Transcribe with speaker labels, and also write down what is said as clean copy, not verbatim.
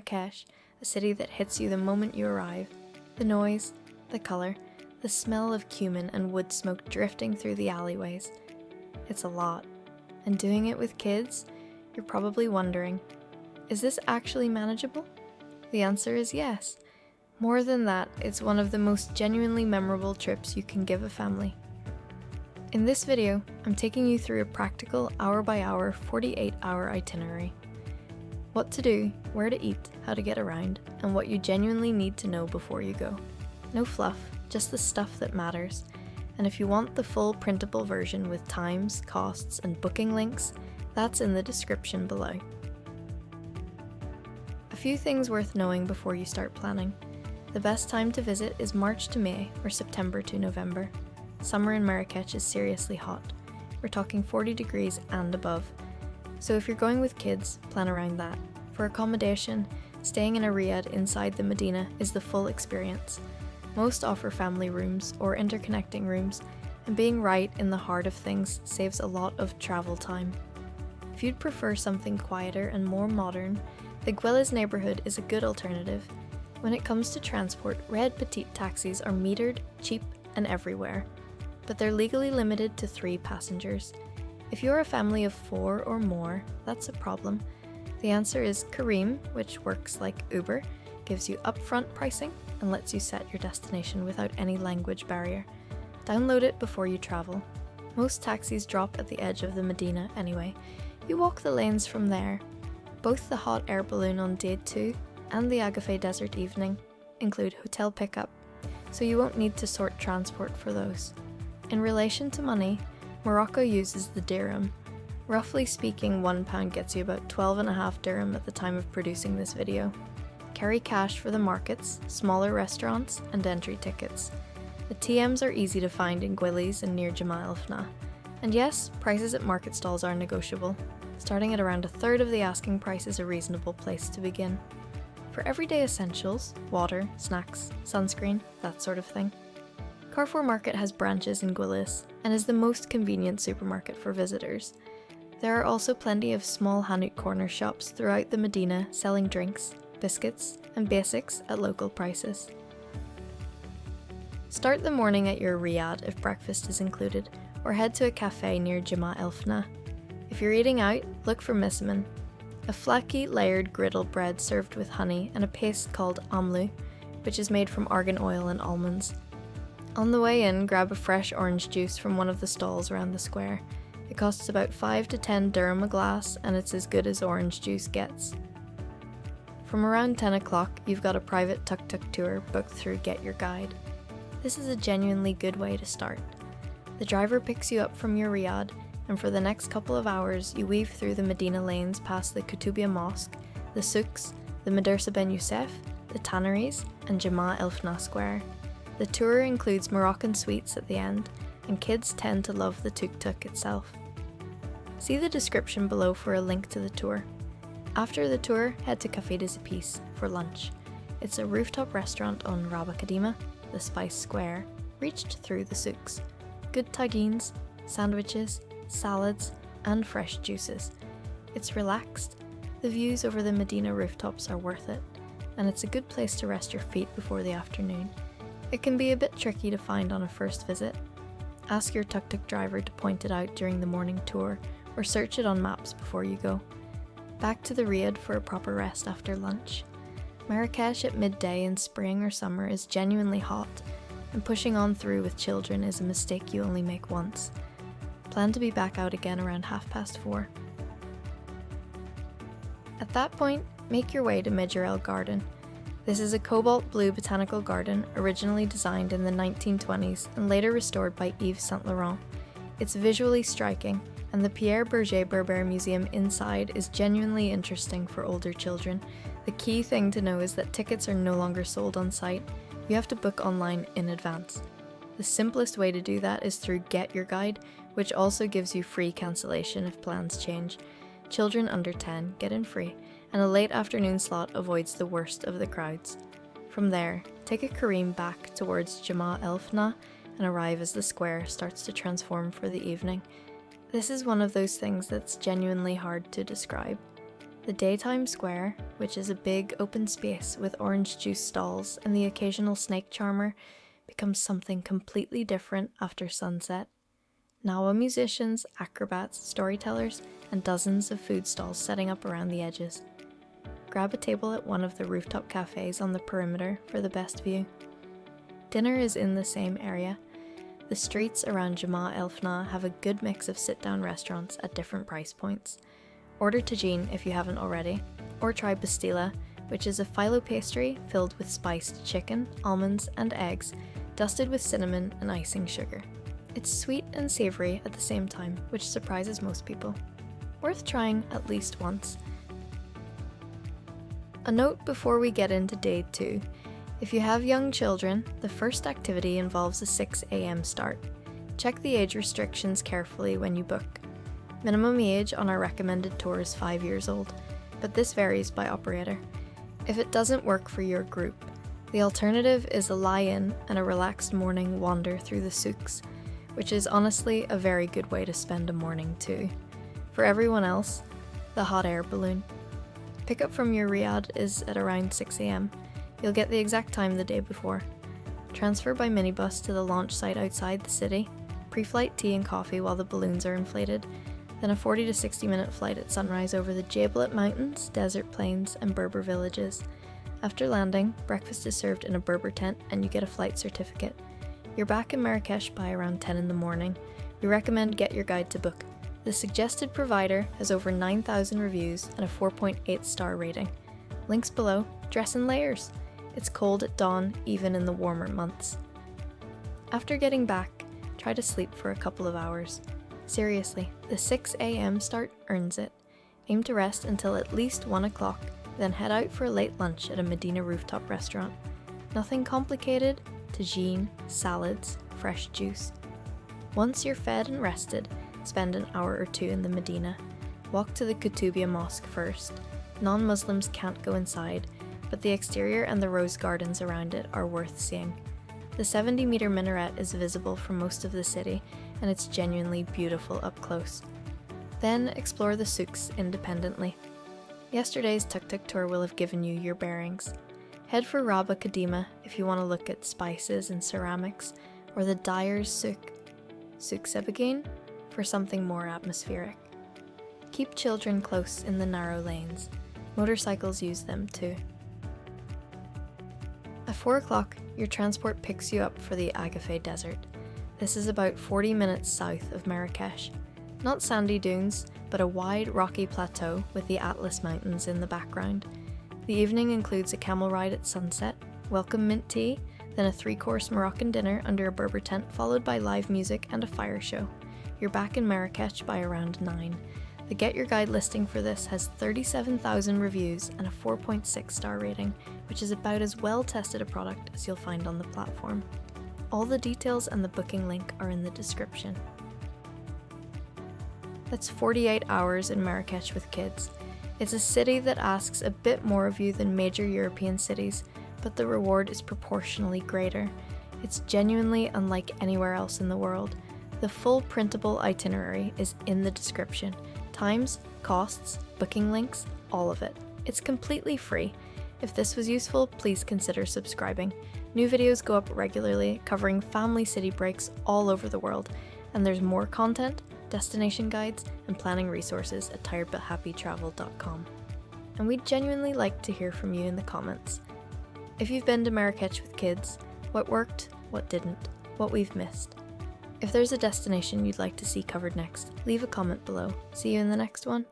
Speaker 1: Marrakech, a city that hits you the moment you arrive. The noise, the colour, the smell of cumin and wood smoke drifting through the alleyways. It's a lot. And doing it with kids, you're probably wondering, is this actually manageable? The answer is yes. More than that, it's one of the most genuinely memorable trips you can give a family. In this video, I'm taking you through a practical hour-by-hour, 48-hour itinerary. What to do, where to eat, how to get around, and what you genuinely need to know before you go. No fluff, just the stuff that matters. And if you want the full printable version with times, costs, and booking links, that's in the description below. A few things worth knowing before you start planning. The best time to visit is March to May or September to November. Summer in Marrakech is seriously hot. We're talking 40 degrees and above. So if you're going with kids, plan around that. For accommodation, staying in a riad inside the Medina is the full experience. Most offer family rooms or interconnecting rooms, and being right in the heart of things saves a lot of travel time. If you'd prefer something quieter and more modern, the Gwillis neighbourhood is a good alternative. When it comes to transport, red petite taxis are metered, cheap, and everywhere. But they're legally limited to 3 passengers. If you're a family of 4 or more, that's a problem. The answer is Careem, which works like Uber, gives you upfront pricing, and lets you set your destination without any language barrier. Download it before you travel. Most taxis drop at the edge of the Medina anyway. You walk the lanes from there. Both the hot air balloon on day 2 and the Agafay Desert evening include hotel pickup, so you won't need to sort transport for those. In relation to money, Morocco uses the dirham. Roughly speaking, £1 gets you about 12.5 dirham at the time of producing this video. Carry cash for the markets, smaller restaurants, and entry tickets. The TMs are easy to find in Gwillis and near Jemaa el-Fna. And yes, prices at market stalls are negotiable. Starting at around a third of the asking price is a reasonable place to begin. For everyday essentials, water, snacks, sunscreen, that sort of thing. Carrefour Market has branches in Gwillis and is the most convenient supermarket for visitors. There are also plenty of small Hanout corner shops throughout the Medina selling drinks, biscuits, and basics at local prices. Start the morning at your riad if breakfast is included, or head to a cafe near Jemaa el-Fna. If you're eating out, look for misman, a flaky layered griddle bread served with honey and a paste called amlou, which is made from argan oil and almonds. On the way in, grab a fresh orange juice from one of the stalls around the square. It costs about 5 to 10 dirham a glass, and it's as good as orange juice gets. From around 10 o'clock, you've got a private tuk-tuk tour booked through Get Your Guide. This is a genuinely good way to start. The driver picks you up from your riad, and for the next couple of hours you weave through the Medina lanes past the Koutoubia Mosque, the souks, the Medersa Ben Youssef, the tanneries, and Jemaa el-Fna Square. The tour includes Moroccan sweets at the end, and kids tend to love the tuk-tuk itself. See the description below for a link to the tour. After the tour, head to Café des Épices for lunch. It's a rooftop restaurant on Rabah Kadima, the Spice Square, reached through the souks. Good tagines, sandwiches, salads, and fresh juices. It's relaxed, the views over the Medina rooftops are worth it, and it's a good place to rest your feet before the afternoon. It can be a bit tricky to find on a first visit. Ask your tuk-tuk driver to point it out during the morning tour, or search it on maps before you go. Back to the riad for a proper rest after lunch. Marrakech at midday in spring or summer is genuinely hot, and pushing on through with children is a mistake you only make once. Plan to be back out again around 4:30. At that point, make your way to Majorelle Garden. This is a cobalt blue botanical garden originally designed in the 1920s and later restored by Yves Saint Laurent. It's visually striking, and the Pierre Berger Museum inside is genuinely interesting for older children. The key thing to know is that tickets are no longer sold on site. You have to book online in advance. The simplest way to do that is through Get Your Guide, which also gives you free cancellation if plans change. Children under 10 get in free, and a late afternoon slot avoids the worst of the crowds. From there, take a Careem back towards Jemaa el-Fna and arrive as the square starts to transform for the evening. This is one of those things that's genuinely hard to describe. The daytime square, which is a big open space with orange juice stalls and the occasional snake charmer, becomes something completely different after sunset. Nawa musicians, acrobats, storytellers, and dozens of food stalls setting up around the edges. Grab a table at one of the rooftop cafes on the perimeter for the best view. Dinner is in the same area. The streets around Jemaa el-Fna have a good mix of sit-down restaurants at different price points. Order tagine if you haven't already, or try pastilla, which is a phyllo pastry filled with spiced chicken, almonds, and eggs, dusted with cinnamon and icing sugar. It's sweet and savoury at the same time, which surprises most people. Worth trying at least once. A note before we get into day 2. If you have young children, the first activity involves a 6 a.m. start. Check the age restrictions carefully when you book. Minimum age on our recommended tour is 5 years old, but this varies by operator. If it doesn't work for your group, the alternative is a lie-in and a relaxed morning wander through the souks, which is honestly a very good way to spend a morning too. For everyone else, the hot air balloon. Pickup from your riad is at around 6 a.m. You'll get the exact time the day before. Transfer by minibus to the launch site outside the city, pre-flight tea and coffee while the balloons are inflated, then a 40 to 60 minute flight at sunrise over the Jebel Mountains, desert plains, and Berber villages. After landing, breakfast is served in a Berber tent and you get a flight certificate. You're back in Marrakech by around 10 in the morning. We recommend Get Your Guide to Book. The suggested provider has over 9,000 reviews and a 4.8 star rating. Links below. Dress in layers. It's cold at dawn, even in the warmer months. After getting back, try to sleep for a couple of hours. Seriously, the 6 a.m. start earns it. Aim to rest until at least 1 o'clock, then head out for a late lunch at a Medina rooftop restaurant. Nothing complicated, tagine, salads, fresh juice. Once you're fed and rested, spend an hour or two in the Medina. Walk to the Kutubia Mosque first. Non-Muslims can't go inside, but the exterior and the rose gardens around it are worth seeing. The 70-meter minaret is visible from most of the city, and it's genuinely beautiful up close. Then explore the souks independently. Yesterday's tuk-tuk tour will have given you your bearings. Head for Rabba Kadima if you want to look at spices and ceramics, or the Dyer's souk Sebagin, for something more atmospheric. Keep children close in the narrow lanes. Motorcycles use them too. At 4 o'clock, your transport picks you up for the Agafay Desert. This is about 40 minutes south of Marrakech. Not sandy dunes, but a wide rocky plateau with the Atlas Mountains in the background. The evening includes a camel ride at sunset, welcome mint tea, then a 3-course Moroccan dinner under a Berber tent followed by live music and a fire show. You're back in Marrakech by around 9. The Get Your Guide listing for this has 37,000 reviews and a 4.6 star rating, which is about as well tested a product as you'll find on the platform. All the details and the booking link are in the description. That's 48 hours in Marrakech with kids. It's a city that asks a bit more of you than major European cities, but the reward is proportionally greater. It's genuinely unlike anywhere else in the world. The full printable itinerary is in the description. Times, costs, booking links, all of it. It's completely free. If this was useful, please consider subscribing. New videos go up regularly, covering family city breaks all over the world, and there's more content, destination guides, and planning resources at tiredbuthappytravel.com. And we'd genuinely like to hear from you in the comments. If you've been to Marrakech with kids, what worked, what didn't, what we've missed. If there's a destination you'd like to see covered next, leave a comment below. See you in the next one.